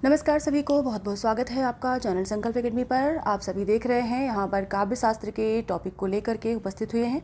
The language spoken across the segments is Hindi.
नमस्कार सभी को, बहुत बहुत स्वागत है आपका चैनल संकल्प एकेडमी पर। आप सभी देख रहे हैं यहाँ पर काव्य शास्त्र के टॉपिक को लेकर के उपस्थित हुए हैं,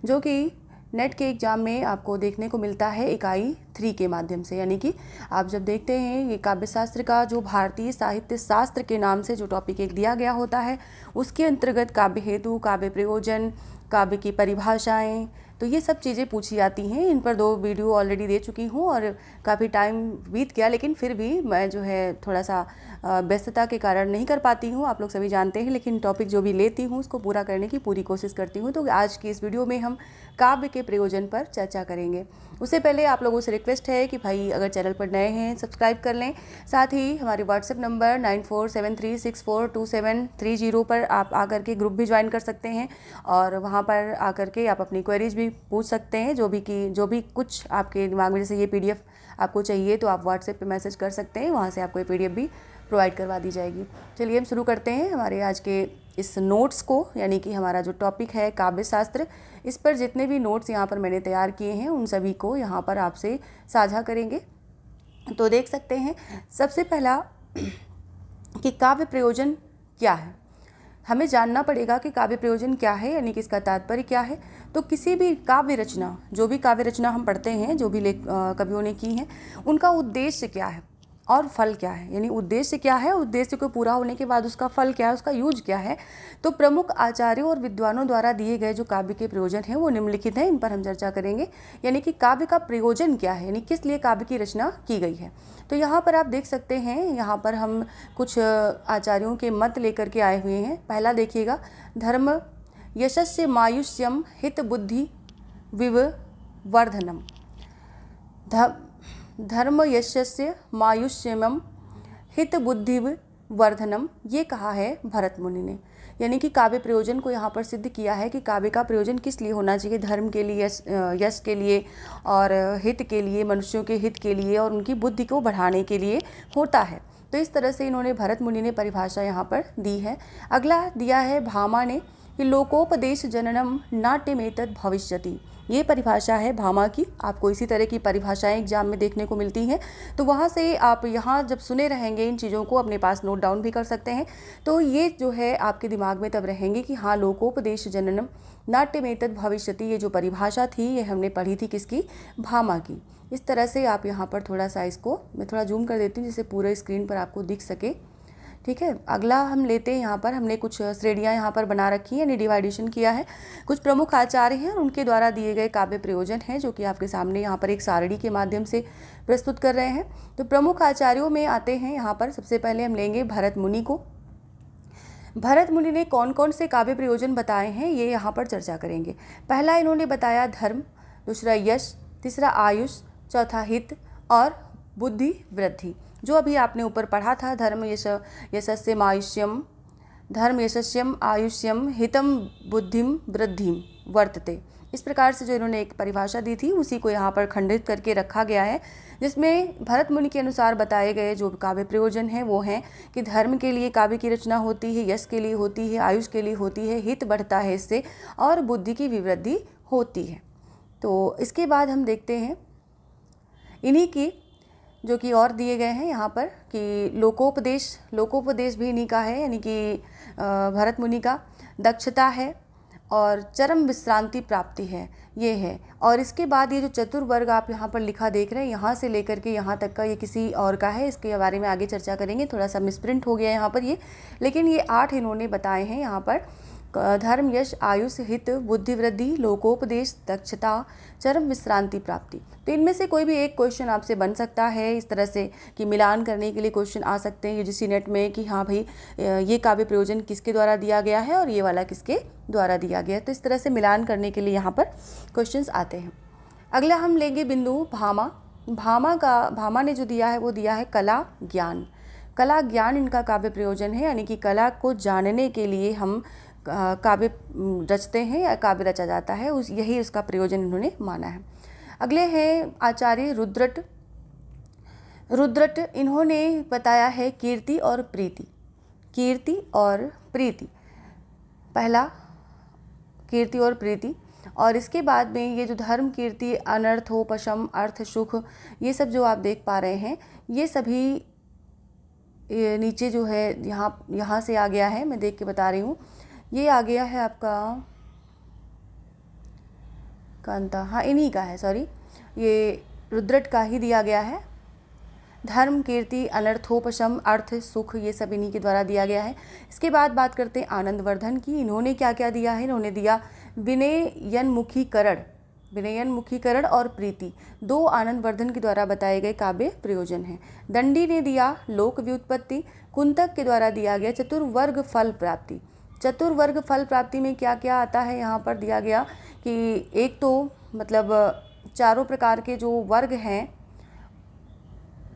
जो कि नेट के एग्ज़ाम में आपको देखने को मिलता है इकाई 3 के माध्यम से। यानी कि आप जब देखते हैं ये काव्य शास्त्र का जो भारतीय साहित्य शास्त्र के नाम से जो टॉपिक एक दिया गया होता है, उसके अंतर्गत काव्य हेतु, काव्य प्रयोजन, काव्य की परिभाषाएं, तो ये सब चीज़ें पूछी जाती हैं। इन पर 2 वीडियो ऑलरेडी दे चुकी हूँ और काफ़ी टाइम बीत गया, लेकिन फिर भी मैं जो है थोड़ा सा व्यस्तता के कारण नहीं कर पाती हूँ, आप लोग सभी जानते हैं। लेकिन टॉपिक जो भी लेती हूँ उसको पूरा करने की पूरी कोशिश करती हूँ। तो आज की इस वीडियो में हम काव्य के प्रयोजन पर चर्चा करेंगे। उससे पहले आप लोगों से रिक्वेस्ट है कि भाई अगर चैनल पर नए हैं सब्सक्राइब कर लें। साथ ही हमारे व्हाट्सएप नंबर 9473642730 पर आप आकर के ग्रुप भी ज्वाइन कर सकते हैं और वहाँ पर आकर के आप अपनी क्वेरीज भी पूछ सकते हैं। जो भी कुछ आपके दिमाग में, जैसे ये पीडीएफ आपको चाहिए तो आप व्हाट्सएप पे मैसेज कर सकते हैं, वहाँ से आपको ये पीडीएफ भी प्रोवाइड करवा दी जाएगी। चलिए हम शुरू करते हैं हमारे आज के इस नोट्स को, यानी कि हमारा जो टॉपिक है काव्य शास्त्र। इस पर जितने भी नोट्स यहाँ पर मैंने तैयार किए हैं उन सभी को यहाँ पर आपसे साझा करेंगे। तो देख सकते हैं सबसे पहला कि काव्य प्रयोजन क्या है। हमें जानना पड़ेगा कि काव्य प्रयोजन क्या है, यानी कि इसका तात्पर्य क्या है। तो किसी भी काव्य रचना, जो भी काव्य रचना हम पढ़ते हैं, जो भी कवियों ने की है, उनका उद्देश्य क्या है और फल क्या है। यानी उद्देश्य क्या है, उद्देश्य को पूरा होने के बाद उसका फल क्या है, उसका यूज क्या है। तो प्रमुख आचार्यों और विद्वानों द्वारा दिए गए जो काव्य के प्रयोजन हैं वो निम्नलिखित हैं, इन पर हम चर्चा करेंगे। यानी कि काव्य का प्रयोजन क्या है, यानी किस लिए काव्य की रचना की गई है। तो यहाँ पर आप देख सकते हैं, यहाँ पर हम कुछ आचार्यों के मत लेकर के आए हुए हैं। पहला देखिएगा, धर्म यशस्य मायुष्यम हित बुद्धि विवर्धनम। धर्म यशस्य मायुष्यम हित बुद्धि वर्धनम, ये कहा है भरत मुनि ने। यानी कि काव्य प्रयोजन को यहाँ पर सिद्ध किया है कि काव्य का प्रयोजन किस लिए होना चाहिए। धर्म के लिए, यश के लिए और हित के लिए, मनुष्यों के हित के लिए और उनकी बुद्धि को बढ़ाने के लिए होता है। तो इस तरह से इन्होंने, भरत मुनि ने परिभाषा यहाँ पर दी है। अगला दिया है भामा ने कि लोकोपदेश जननम नाट्यमेतद भविष्यति। ये परिभाषा है भामा की। आपको इसी तरह की परिभाषाएं एग्जाम में देखने को मिलती हैं, तो वहाँ से आप यहाँ जब सुने रहेंगे इन चीज़ों को अपने पास नोट डाउन भी कर सकते हैं। तो ये जो है आपके दिमाग में तब रहेंगे कि हाँ, लोकोपदेश जननम नाट्यमेतद भविष्यति, ये जो परिभाषा थी ये हमने पढ़ी थी किसकी, भामा की। इस तरह से आप यहाँ पर थोड़ा सा, इसको मैं थोड़ा जूम कर देती हूँ जिससे पूरे स्क्रीन पर आपको दिख सके। ठीक है, अगला हम लेते हैं। यहाँ पर हमने कुछ श्रेणियाँ यहाँ पर बना रखी हैं, यानी डिवाइडेशन किया है। कुछ प्रमुख आचार्य हैं और उनके द्वारा दिए गए काव्य प्रयोजन हैं, जो कि आपके सामने यहाँ पर एक सारणी के माध्यम से प्रस्तुत कर रहे हैं। तो प्रमुख आचार्यों में आते हैं यहाँ पर, सबसे पहले हम लेंगे भरत मुनि को। भरत मुनि ने कौन कौन से काव्य प्रयोजन बताए हैं ये यहाँ पर चर्चा करेंगे। पहला इन्होंने बताया धर्म, दूसरा यश, तीसरा आयुष, चौथा हित और बुद्धि वृद्धि। जो अभी आपने ऊपर पढ़ा था, धर्म यशस्यम आयुष्यम, धर्म यशस्यम आयुष्यम हितम बुद्धिम वृद्धिम वर्तते। इस प्रकार से जो इन्होंने एक परिभाषा दी थी उसी को यहाँ पर खंडित करके रखा गया है, जिसमें भरत मुनि के अनुसार बताए गए जो काव्य प्रयोजन हैं वो हैं कि धर्म के लिए काव्य की रचना होती है, यश के लिए होती है, आयुष के लिए होती है, हित बढ़ता है इससे, और बुद्धि की विवृद्धि होती है। तो इसके बाद हम देखते हैं इन्हीं की जो कि और दिए गए हैं यहाँ पर कि लोकोपदेश भी इन्हीं का है, यानी कि भरत मुनि का। दक्षता है और चरम विश्रांति प्राप्ति है, ये है। और इसके बाद ये जो चतुर्वर्ग आप यहाँ पर लिखा देख रहे हैं, यहाँ से लेकर के यहाँ तक का ये किसी और का है, इसके बारे में आगे चर्चा करेंगे। थोड़ा सा मिसप्रिंट हो गया यहाँ पर ये, लेकिन ये 8 इन्होंने बताए हैं यहाँ पर। धर्म, यश, आयुष, हित, बुद्धि वृद्धि, लोकोपदेश, दक्षता, चरम विश्रांति प्राप्ति। तो इनमें से कोई भी एक क्वेश्चन आपसे बन सकता है इस तरह से कि मिलान करने के लिए क्वेश्चन आ सकते हैं यूजीसी नेट में कि हाँ भाई ये काव्य प्रयोजन किसके द्वारा दिया गया है और ये वाला किसके द्वारा दिया गया है। तो इस तरह से मिलान करने के लिए यहाँ पर क्वेश्चंस आते हैं। अगला हम लेंगे बिंदु भामा। भामा ने जो दिया है वो दिया है कला ज्ञान। कला ज्ञान इनका काव्य प्रयोजन है, यानी कि कला को जानने के लिए हम काव्य रचते हैं या काव्य रचा जाता है, यही उसका प्रयोजन इन्होंने माना है। अगले हैं आचार्य रुद्रट। इन्होंने बताया है कीर्ति और प्रीति। पहला कीर्ति और प्रीति, और इसके बाद में ये जो धर्म, कीर्ति, अनर्थोपशम, अर्थ, सुख, ये सब जो आप देख पा रहे हैं, ये सभी ये नीचे जो है यहाँ से आ गया है, मैं देख के बता रही हूँ। ये आ गया है आपका कांता, हाँ इन्हीं का है, सॉरी, ये रुद्रट का ही दिया गया है। धर्म, कीर्ति, अनर्थोपशम, अर्थ, सुख, ये सब इन्हीं के द्वारा दिया गया है। इसके बाद बात करते हैं आनंदवर्धन की। इन्होंने क्या क्या दिया है? इन्होंने दिया विनयनमुखीकरण, विनयनमुखीकरण और प्रीति, दो आनंदवर्धन के द्वारा बताए गए काव्य प्रयोजन हैं। दंडी ने दिया लोक व्युत्पत्ति। कुंतक के द्वारा दिया गया चतुर्वर्ग फल प्राप्ति। चतुर्वर्ग फल प्राप्ति में क्या क्या आता है? यहाँ पर दिया गया कि एक तो मतलब चारों प्रकार के जो वर्ग हैं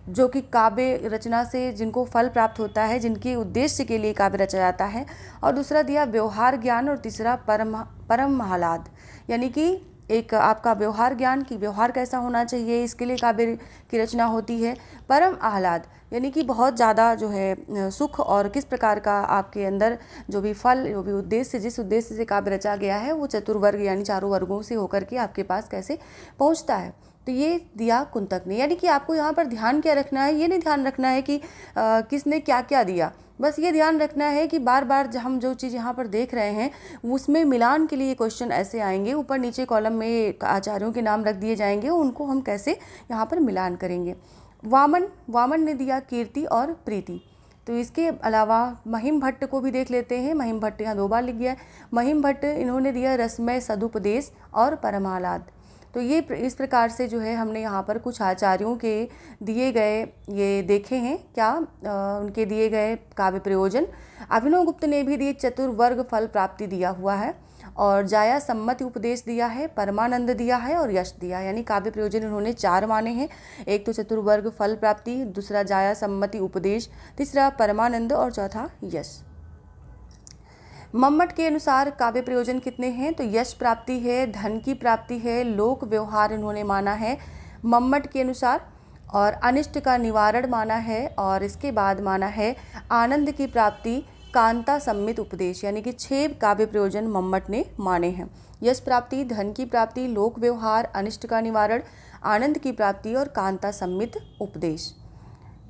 जो कि काव्य रचना से जिनको फल प्राप्त होता है, जिनके उद्देश्य के लिए काव्य रचा जाता है, और दूसरा दिया व्यवहार ज्ञान, और तीसरा परम आह्लाद, यानी कि एक आपका व्यवहार ज्ञान कि व्यवहार कैसा होना चाहिए, इसके लिए काव्य की रचना होती है। परम आह्लाद यानी कि बहुत ज़्यादा जो है सुख, और किस प्रकार का आपके अंदर जो भी फल, जो भी उद्देश्य, जिस उद्देश्य से काव्य रचा गया है वो चतुर्वर्ग यानी चारों वर्गों से होकर के आपके पास कैसे पहुंचता है। तो ये दिया कुंतक ने। यानी कि आपको यहाँ पर ध्यान क्या रखना है? ये नहीं ध्यान रखना है कि किसने क्या क्या दिया, बस ये ध्यान रखना है कि बार बार हम जो चीज़ यहाँ पर देख रहे हैं उसमें मिलान के लिए क्वेश्चन ऐसे आएंगे, ऊपर नीचे कॉलम में आचार्यों के नाम रख दिए जाएंगे, उनको हम कैसे यहाँ पर मिलान करेंगे। वामन ने दिया कीर्ति और प्रीति। तो इसके अलावा महिम भट्ट को भी देख लेते हैं। महिम भट्ट यहाँ 2 बार लिख गया है। महिम भट्ट इन्होंने दिया रसमय, सदुपदेश और परमाह्लाद। तो ये इस प्रकार से जो है हमने यहाँ पर कुछ आचार्यों के दिए गए ये देखे हैं क्या उनके दिए गए काव्य प्रयोजन। अभिनव गुप्त ने भी दिए चतुर्वर्ग फल प्राप्ति दिया हुआ है, और जाया सम्मति उपदेश दिया है, परमानंद दिया है और यश दिया, यानी काव्य प्रयोजन इन्होंने 4 माने हैं। एक तो चतुर्वर्ग फल प्राप्ति, दूसरा जाया सम्मति उपदेश, तीसरा परमानंद और चौथा यश। मम्मट के अनुसार काव्य प्रयोजन कितने हैं? तो यश प्राप्ति है, धन की प्राप्ति है, लोक व्यवहार इन्होंने माना है मम्मट के अनुसार, और अनिष्ट का निवारण माना है, और इसके बाद माना है आनंद की प्राप्ति, कांता सम्मित उपदेश, यानी कि 6 काव्य प्रयोजन मम्मट ने माने हैं। यश प्राप्ति, धन की प्राप्ति, लोक व्यवहार, अनिष्ट का निवारण, आनंद की प्राप्ति और कांता सम्मित उपदेश।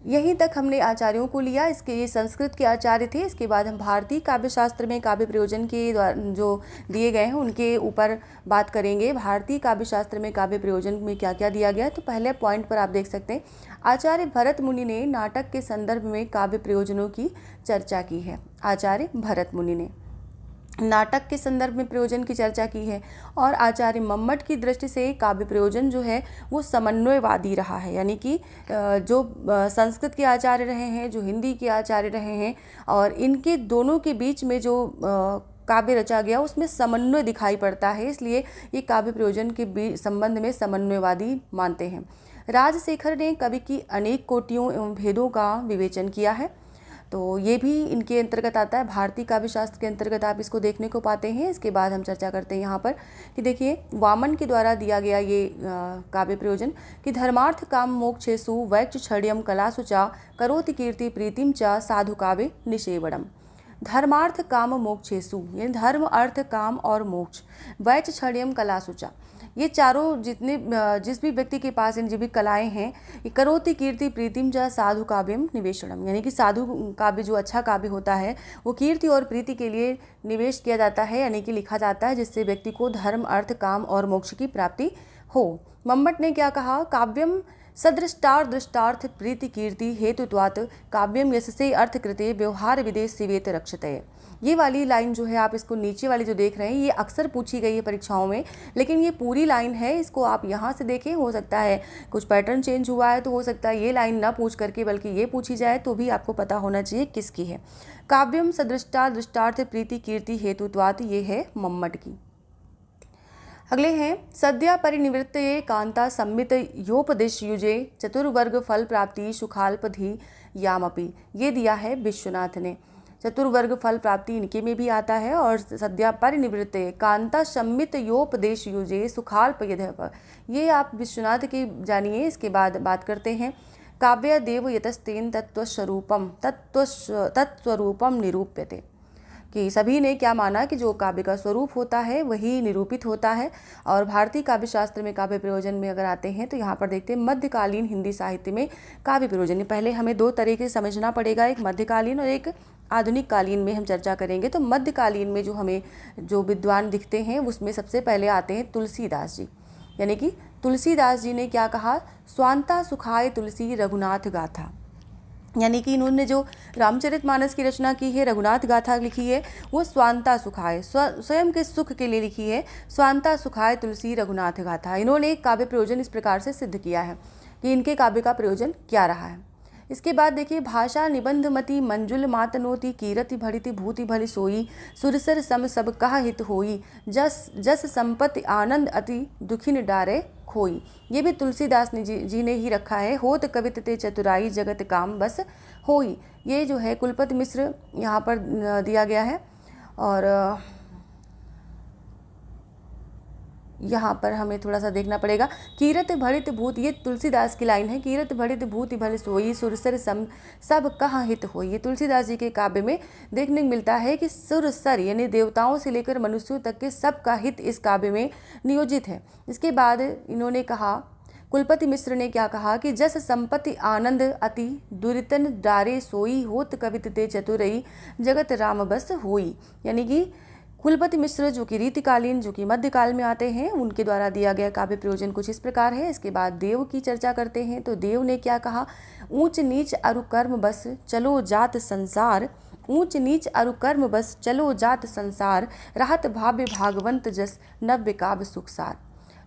यहीं तक हमने आचार्यों को लिया। इसके ये संस्कृत के आचार्य थे। इसके बाद हम भारतीय काव्य शास्त्र में काव्य प्रयोजन के जो दिए गए हैं उनके ऊपर बात करेंगे। भारतीय काव्य शास्त्र में काव्य प्रयोजन में क्या क्या दिया गया है, तो पहले पॉइंट पर आप देख सकते हैं आचार्य भरत मुनि ने नाटक के संदर्भ में काव्य प्रयोजनों की चर्चा की है। आचार्य भरत मुनि ने नाटक के संदर्भ में प्रयोजन की चर्चा की है, और आचार्य मम्मट की दृष्टि से काव्य प्रयोजन जो है वो समन्वयवादी रहा है, यानी कि जो संस्कृत के आचार्य रहे हैं, जो हिंदी के आचार्य रहे हैं, और इनके दोनों के बीच में जो काव्य रचा गया उसमें समन्वय दिखाई पड़ता है, इसलिए ये काव्य प्रयोजन के संबंध में समन्वयवादी मानते हैं। राजशेखर ने कवि की अनेक कोटियों एवं भेदों का विवेचन किया है, तो ये भी इनके अंतर्गत आता है। भारतीय काव्य शास्त्र के अंतर्गत आप इसको देखने को पाते हैं। इसके बाद हम चर्चा करते हैं यहाँ पर कि देखिए वामन के द्वारा दिया गया ये काव्य प्रयोजन कि धर्मार्थ काम मोक्षेषु वैक्षछड्यम कलासुचा करोति कीर्ति प्रीतिम च साधु काव्य निषेवणम। धर्मार्थ काम मोक्षेषु यानी धर्म, अर्थ, काम और मोक्ष, वैक्षछड्यम कलासुचा, ये चारों जिस भी व्यक्ति के पास इन जो भी कलाएं हैं, ये करोति कीर्ति प्रीतिम च साधु काव्यम निवेशनम, यानी कि साधु काव्य जो अच्छा काव्य होता है वो कीर्ति और प्रीति के लिए निवेश किया जाता है, यानी कि लिखा जाता है, जिससे व्यक्ति को धर्म, अर्थ, काम और मोक्ष की प्राप्ति हो। मम्मट ने क्या कहा? काव्यम सदृष्टार दृष्टार्थ प्रीति कीर्ति हेतुत्वात् काव्यम यशसे अर्थकृते व्यवहार विदेश सिवेत रक्षते। ये वाली लाइन जो है, आप इसको नीचे वाली जो देख रहे हैं, ये अक्सर पूछी गई है परीक्षाओं में, लेकिन ये पूरी लाइन है, इसको आप यहाँ से देखें। हो सकता है कुछ पैटर्न चेंज हुआ है, तो हो सकता है ये लाइन ना पूछ करके बल्कि ये पूछी जाए, तो भी आपको पता होना चाहिए किसकी है। काव्यम सदृष्टा दृष्टार्थ प्रीति कीर्ति हेतुत्वात्, ये है मम्मट की। अगले हैं सद्या परिनिवृत्त कांता सम्मित योपदिश युजे चतुर्वर्ग फल प्राप्ति सुखाल्पधि यामपि, ये दिया है विश्वनाथ ने। चतुर्वर्ग फल प्राप्ति इनके में भी आता है, और सद्या परिनिवृत्त कांता सम्मित योपदेश युजे सुखाल्प यद्यप, ये आप विश्वनाथ की जानिए। इसके बाद बात करते हैं काव्य देव यतस्तेन तत्वस्वरूपम निरूप्यते, कि सभी ने क्या माना कि जो काव्य का स्वरूप होता है वही निरूपित होता है। और भारतीय काव्य शास्त्र में काव्य प्रयोजन में अगर आते हैं तो यहाँ पर देखते हैं मध्यकालीन हिंदी साहित्य में काव्य प्रयोजन। पहले हमें दो तरीके से समझना पड़ेगा, एक मध्यकालीन और एक आधुनिक कालीन में हम चर्चा करेंगे। तो मध्यकालीन में जो हमें जो विद्वान दिखते हैं उसमें सबसे पहले आते हैं तुलसीदास जी। यानी कि तुलसीदास जी ने क्या कहा, स्वांता सुखाय तुलसी रघुनाथ गाथा। यानी कि इन्होंने जो रामचरितमानस की रचना की है, रघुनाथ गाथा लिखी है, वो स्वांता सुखाय स्वयं के सुख के लिए लिखी है। स्वांता सुखाय तुलसी रघुनाथ गाथा। इन्होंने एक काव्य प्रयोजन इस प्रकार से सिद्ध किया है कि इनके काव्य का प्रयोजन क्या रहा है। इसके बाद देखिए, भाषा निबंधमति मंजुल मातनोति कीरति भरिति भूति भली सोई सुरसर सम सब कहा हित होई जस जस संपत्ति आनंद अति दुखिन डारे खोई। ये भी तुलसीदास ने जी ने ही रखा है। होत कवित ते चतुराई जगत काम बस होई। ये जो है कुलपति मिश्र यहाँ पर दिया गया है। और यहाँ पर हमें थोड़ा सा देखना पड़ेगा, कीरत भरित भूत, ये तुलसीदास की लाइन है, कीरत भरित भूति भल सोई सुरसर सम सब कहाँ हित होई। ये तुलसीदास जी के काव्य में देखने को मिलता है कि सुरसर यानी देवताओं से लेकर मनुष्यों तक के सबका हित इस काव्य में नियोजित है। इसके बाद इन्होंने कहा, कुलपति मिश्र ने क्या कहा कि जस संपत्ति आनंद अति दुरितन डारे सोई होत कवित ते चतुरई जगत राम बस होई। यानी कि कुलपति मिश्र जो कि रीतिकालीन जो कि मध्यकाल में आते हैं, उनके द्वारा दिया गया काव्य प्रयोजन कुछ इस प्रकार है। इसके बाद देव की चर्चा करते हैं। तो देव ने क्या कहा, ऊंच नीच अरु कर्म बस चलो जात संसार, ऊंच नीच अरु कर्म बस चलो जात संसार, राहत भाव्य भागवंत जस नव्य काव्य सुखसार,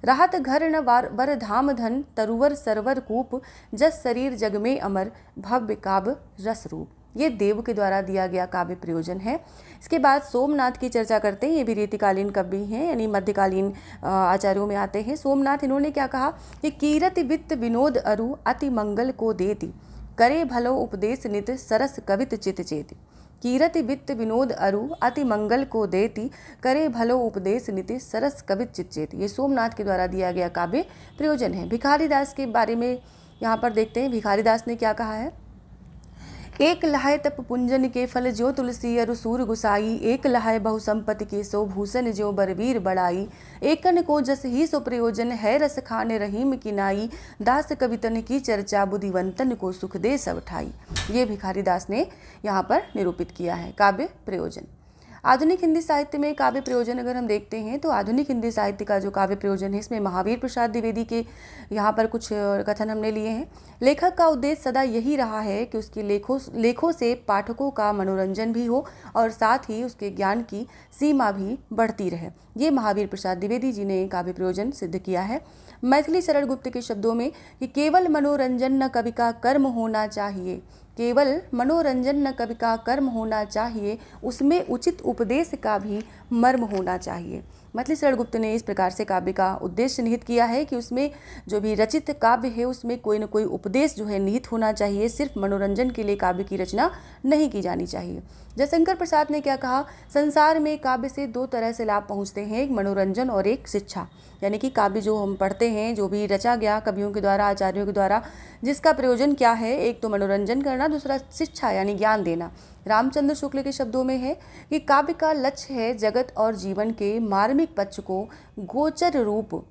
राहत घर न वर धाम धन तरुवर सरवर कूप, जस शरीर जग में अमर भव्य काव्य रस रूप। ये देव के द्वारा दिया गया काव्य प्रयोजन है। इसके बाद सोमनाथ की चर्चा करते हैं। ये भी रीतिकालीन कवि हैं, यानी मध्यकालीन आचार्यों में आते हैं। सोमनाथ, इन्होंने क्या कहा कि कीरति वित्त विनोद अरु अति मंगल को देती, करे भलो उपदेश नित सरस कवित चित चेति। कीरति वित्त विनोद अरु अति मंगल को देती, करे भलो उपदेश नित सरस कवित चित चेति। ये सोमनाथ के द्वारा दिया गया काव्य प्रयोजन है। भिखारी दास के बारे में यहाँ पर देखते हैं। भिखारी दास ने क्या कहा है, एक लहाय तप पुंजन के फल जो तुलसी अरु सूर गुसाई, एक लहाय बहु संपत्ति के सो भूषण जो बरवीर बड़ाई, एकन को जस ही सो प्रयोजन है रस खान रहीम की नाई, दास कवितन की चर्चा बुद्धिवंतन को सुख दे सब ठाई। ये भिखारी दास ने यहाँ पर निरूपित किया है काव्य प्रयोजन। आधुनिक हिंदी साहित्य में काव्य प्रयोजन अगर हम देखते हैं तो आधुनिक हिंदी साहित्य का जो काव्य प्रयोजन है, इसमें महावीर प्रसाद द्विवेदी के यहाँ पर कुछ कथन हमने लिए हैं। लेखक का उद्देश्य सदा यही रहा है कि उसके लेखों से पाठकों का मनोरंजन भी हो और साथ ही उसके ज्ञान की सीमा भी बढ़ती रहे। ये महावीर प्रसाद द्विवेदी जी ने काव्य प्रयोजन सिद्ध किया है। मैथिली शरण गुप्त के शब्दों में कि केवल मनोरंजन न कवि का कर्म होना चाहिए, केवल मनोरंजन न कवि का कर्म होना चाहिए, उसमें उचित उपदेश का भी मर्म होना चाहिए। मैथिली शरण गुप्त ने इस प्रकार से काव्य का उद्देश्य निहित किया है कि उसमें जो भी रचित काव्य है उसमें कोई न कोई उपदेश जो है निहित होना चाहिए। सिर्फ मनोरंजन के लिए काव्य की रचना नहीं की जानी चाहिए। जयशंकर प्रसाद ने क्या कहा, संसार में काव्य से दो तरह से लाभ पहुँचते हैं, एक मनोरंजन और एक शिक्षा। यानी कि काव्य जो हम पढ़ते हैं, जो भी रचा गया कवियों के द्वारा, आचार्यों के द्वारा, जिसका प्रयोजन क्या है, एक तो मनोरंजन करना, दूसरा शिक्षा यानी ज्ञान देना। रामचंद्र शुक्ल के शब्दों में है कि काव्य का लक्ष्य है जगत और जीवन के मार्मिक पक्ष को गोचर रूप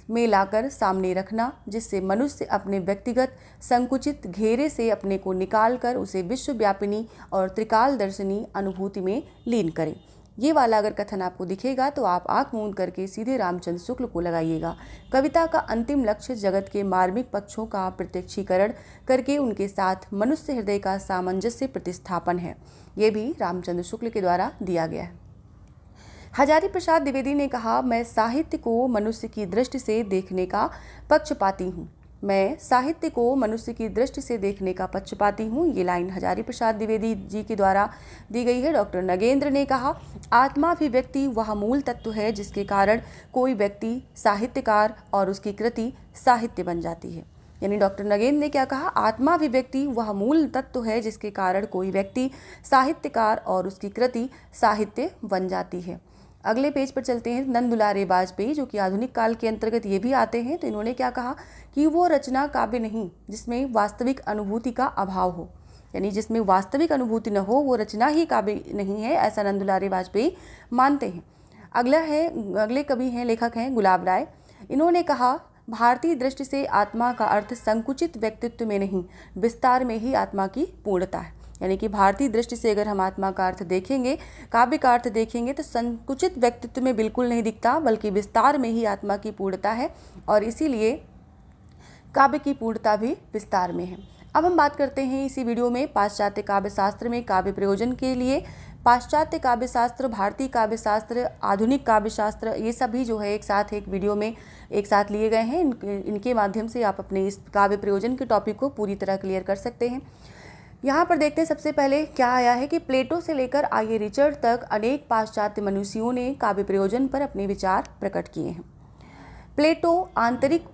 में लाकर सामने रखना, जिससे मनुष्य अपने व्यक्तिगत संकुचित घेरे से अपने को निकालकर उसे विश्वव्यापिनी और त्रिकाल दर्शनी अनुभूति में लीन करे। ये वाला अगर कथन आपको दिखेगा तो आप आंख मूंद करके सीधे रामचंद्र शुक्ल को लगाइएगा। कविता का अंतिम लक्ष्य जगत के मार्मिक पक्षों का प्रत्यक्षीकरण करके उनके साथ मनुष्य हृदय का सामंजस्य प्रतिस्थापन है। ये भी रामचंद्र शुक्ल के द्वारा दिया गया है। हजारी प्रसाद द्विवेदी ने कहा, मैं साहित्य को मनुष्य की दृष्टि से देखने का पक्षपाती हूँ, मैं साहित्य को मनुष्य की दृष्टि से देखने का पक्षपाती हूँ। ये लाइन हजारी प्रसाद द्विवेदी जी के द्वारा दी गई है। डॉक्टर नगेंद्र ने कहा, आत्माभिव्यक्ति वह मूल तत्व है जिसके कारण कोई व्यक्ति साहित्यकार और उसकी कृति साहित्य बन जाती है। यानी डॉक्टर नगेंद्र ने क्या कहा, आत्माभिव्यक्ति वह मूल तत्व है जिसके कारण कोई व्यक्ति साहित्यकार और उसकी कृति साहित्य बन जाती है। अगले पेज पर चलते हैं। नंद दुलारे वाजपेयी जो कि आधुनिक काल के अंतर्गत ये भी आते हैं, तो इन्होंने क्या कहा कि वो रचना काव्य नहीं जिसमें वास्तविक अनुभूति का अभाव हो, यानी जिसमें वास्तविक अनुभूति न हो वो रचना ही काव्य नहीं है, ऐसा नंद दुलारी वाजपेयी मानते हैं। अगले कवि हैं, लेखक हैं गुलाब राय। इन्होंने कहा, भारतीय दृष्टि से आत्मा का अर्थ संकुचित व्यक्तित्व में नहीं, विस्तार में ही आत्मा की पूर्णता है। यानी कि भारतीय दृष्टि से अगर हम आत्मा का अर्थ देखेंगे, काव्य का अर्थ देखेंगे, तो संकुचित व्यक्तित्व में बिल्कुल नहीं दिखता, बल्कि विस्तार में ही आत्मा की पूर्णता है, और इसीलिए काव्य की पूर्णता भी विस्तार में है। अब हम बात करते हैं इसी वीडियो में पाश्चात्य काव्य शास्त्र में काव्य प्रयोजन के लिए। पाश्चात्य काव्य शास्त्र, भारतीय काव्य शास्त्र, आधुनिक काव्य शास्त्र, ये सभी जो है एक साथ एक वीडियो में एक साथ लिए गए हैं। इनके माध्यम से आप अपने इस काव्य प्रयोजन के टॉपिक को पूरी तरह क्लियर कर सकते हैं। यहाँ पर देखते हैं सबसे पहले क्या आया है कि प्लेटो से लेकर आर्य रिचर्ड तक अनेक पाश्चात्य मनुष्यों ने काव्य प्रयोजन पर अपने विचार प्रकट किए हैं। प्लेटो आंतरिक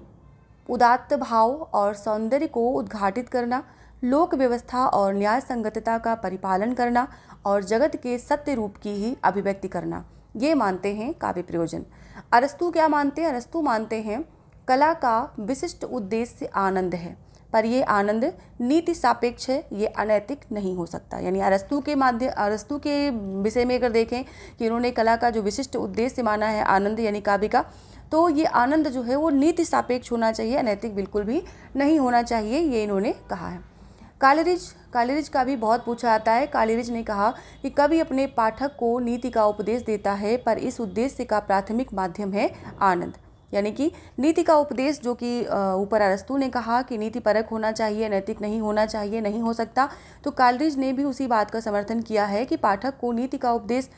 उदात्त भाव और सौंदर्य को उद्घाटित करना, लोक व्यवस्था और न्याय संगतता का परिपालन करना और जगत के सत्य रूप की ही अभिव्यक्ति करना, ये मानते हैं काव्य प्रयोजन। अरस्तु क्या मानते हैं? अरस्तु मानते हैं कला का विशिष्ट उद्देश्य आनंद है, पर ये आनंद नीति सापेक्ष है, ये अनैतिक नहीं हो सकता। यानी अरस्तु के विषय में अगर देखें कि इन्होंने कला का जो विशिष्ट उद्देश्य माना है आनंद यानी काव्य का, तो ये आनंद जो है वो नीति सापेक्ष होना चाहिए, अनैतिक बिल्कुल भी नहीं होना चाहिए, ये इन्होंने कहा है। कालेरिज का भी बहुत पूछा जाता है। कालेरिज ने कहा कि कवि अपने पाठक को नीति का उपदेश देता है, पर इस उद्देश्य का प्राथमिक माध्यम है आनंद। यानी कि नीति का उपदेश, जो कि ऊपर अरस्तु ने कहा कि नीति परक होना चाहिए, नैतिक नहीं होना चाहिए, नहीं हो सकता, तो कालेरिज ने भी उसी बात का समर्थन किया है कि पाठक को नीति का उपदेश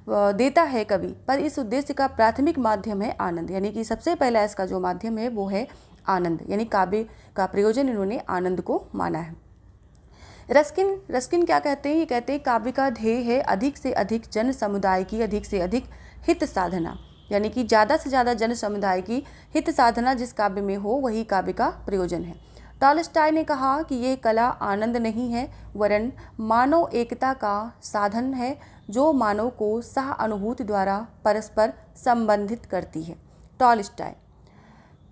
देता है कवि, पर इस उद्देश्य का प्राथमिक माध्यम है आनंद। यानी कि सबसे पहला इसका जो माध्यम है वो है आनंद, यानी काव्य का प्रयोजन इन्होंने आनंद को माना है। रस्किन क्या कहते हैं? ये कहते हैं काव्य का ध्येय है अधिक से अधिक जन समुदाय की अधिक से अधिक हित साधना, यानी कि ज़्यादा से ज़्यादा जन समुदाय की हित साधना जिस काव्य में हो वही काव्य का प्रयोजन है। टॉलस्टॉय ने कहा कि यह कला आनंद नहीं है, वरन मानव एकता का साधन है, जो मानव को सह अनुभूति द्वारा परस्पर संबंधित करती है। टॉलस्टॉय,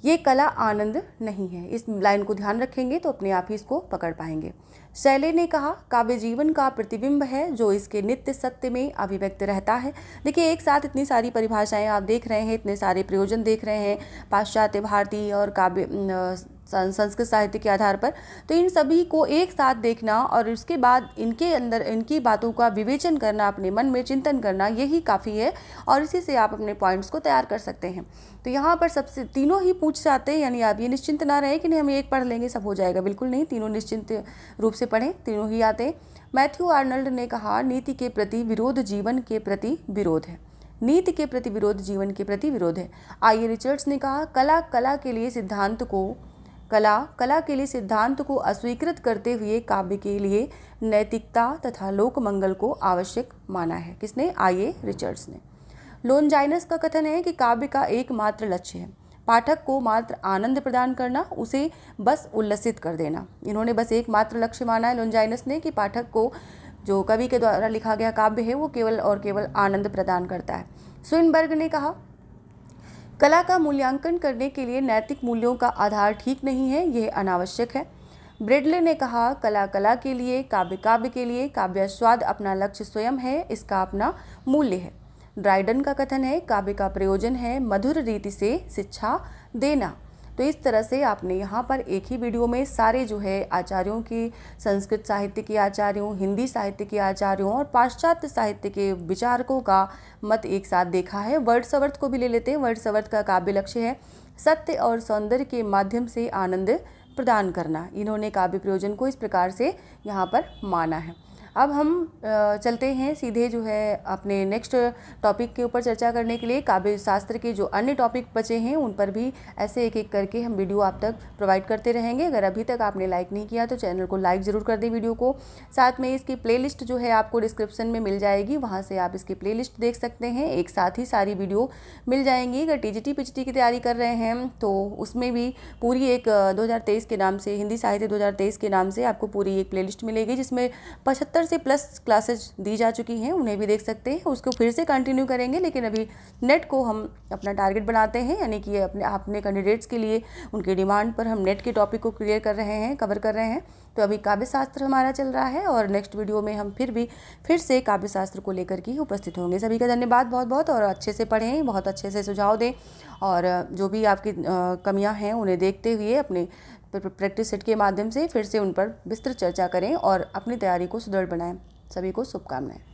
ये कला आनंद नहीं है। इस लाइन को ध्यान रखेंगे तो अपने आप ही इसको पकड़ पाएंगे। शैले ने कहा काव्य जीवन का प्रतिबिंब है, जो इसके नित्य सत्य में अभिव्यक्त रहता है। देखिए, एक साथ इतनी सारी परिभाषाएं आप देख रहे हैं, इतने सारे प्रयोजन देख रहे हैं, पाश्चात्य, भारतीय और काव्य संस्कृत साहित्य के आधार पर, तो इन सभी को एक साथ देखना और उसके बाद इनके अंदर इनकी बातों का विवेचन करना, अपने मन में चिंतन करना, यही काफ़ी है और इसी से आप अपने पॉइंट्स को तैयार कर सकते हैं। तो यहाँ पर सबसे तीनों ही पूछ जाते हैं, यानी आप ये निश्चिंत ना रहे कि नहीं हम एक पढ़ लेंगे सब हो जाएगा, बिल्कुल नहीं, तीनों निश्चिंत रूप से पढ़ें, तीनों ही आते हैं। मैथ्यू आर्नल्ड ने कहा नीति के प्रति विरोध जीवन के प्रति विरोध है। नीति के प्रति विरोध जीवन के प्रति विरोध है। आर्य रिचर्ड्स ने कहा कला के लिए सिद्धांत को अस्वीकृत करते हुए काव्य के लिए नैतिकता तथा लोक मंगल को आवश्यक माना है। किसने? आर्य रिचर्ड्स ने। लोनजाइनस का कथन है कि काव्य का एकमात्र लक्ष्य है पाठक को मात्र आनंद प्रदान करना, उसे बस उल्लसित कर देना। इन्होंने बस एकमात्र लक्ष्य माना है लोनजाइनस ने कि पाठक को जो कवि के द्वारा लिखा गया काव्य है वो केवल और केवल आनंद प्रदान करता है। स्विनबर्ग ने कहा कला का मूल्यांकन करने के लिए नैतिक मूल्यों का आधार ठीक नहीं है, यह अनावश्यक है। ब्रेडले ने कहा कला के लिए, काव्य के लिए, काव्यास्वाद अपना लक्ष्य स्वयं है, इसका अपना मूल्य है। ड्राइडन का कथन है काव्य का प्रयोजन है मधुर रीति से शिक्षा देना। तो इस तरह से आपने यहाँ पर एक ही वीडियो में सारे जो है आचार्यों की, संस्कृत साहित्य के आचार्यों, हिंदी साहित्य के आचार्यों और पाश्चात्य साहित्य के विचारकों का मत एक साथ देखा है। वर्ड्सवर्थ को भी ले लेते हैं। वर्ड्सवर्थ का काव्य लक्ष्य है सत्य और सौंदर्य के माध्यम से आनंद प्रदान करना। इन्होंने काव्य प्रयोजन को इस प्रकार से यहाँ पर माना है। अब हम चलते हैं सीधे जो है अपने नेक्स्ट टॉपिक के ऊपर चर्चा करने के लिए। काव्य शास्त्र के जो अन्य टॉपिक बचे हैं उन पर भी ऐसे एक एक करके हम वीडियो आप तक प्रोवाइड करते रहेंगे। अगर अभी तक आपने लाइक नहीं किया तो चैनल को लाइक ज़रूर कर दें वीडियो को। साथ में इसकी प्लेलिस्ट जो है आपको डिस्क्रिप्शन में मिल जाएगी, वहाँ से आप इसकी प्लेलिस्ट देख सकते हैं। एक साथ ही सारी वीडियो मिल जाएंगी। अगर TGT PGT की तैयारी कर रहे हैं तो उसमें भी पूरी एक 2023 के नाम से, हिंदी साहित्य 2023 के नाम से आपको पूरी एक प्लेलिस्ट मिलेगी, जिसमें 75 70 से प्लस क्लासेज दी जा चुकी हैं, उन्हें भी देख सकते हैं। उसको फिर से कंटिन्यू करेंगे, लेकिन अभी नेट को हम अपना टारगेट बनाते हैं, यानी कि अपने कैंडिडेट्स के लिए उनकी डिमांड पर हम नेट के टॉपिक को क्लियर कर रहे हैं, कवर कर रहे हैं। तो अभी काव्य शास्त्र हमारा चल रहा है और नेक्स्ट वीडियो में हम फिर से काव्य शास्त्र को लेकर के उपस्थित होंगे। सभी का धन्यवाद बहुत बहुत, और अच्छे से पढ़ें, बहुत अच्छे से सुझाव दें, और जो भी आपकी कमियां हैं उन्हें देखते हुए अपने प्रैक्टिस सेट के माध्यम से फिर से उन पर विस्तृत चर्चा करें और अपनी तैयारी को सुदृढ़ बनाएं। सभी को शुभकामनाएं।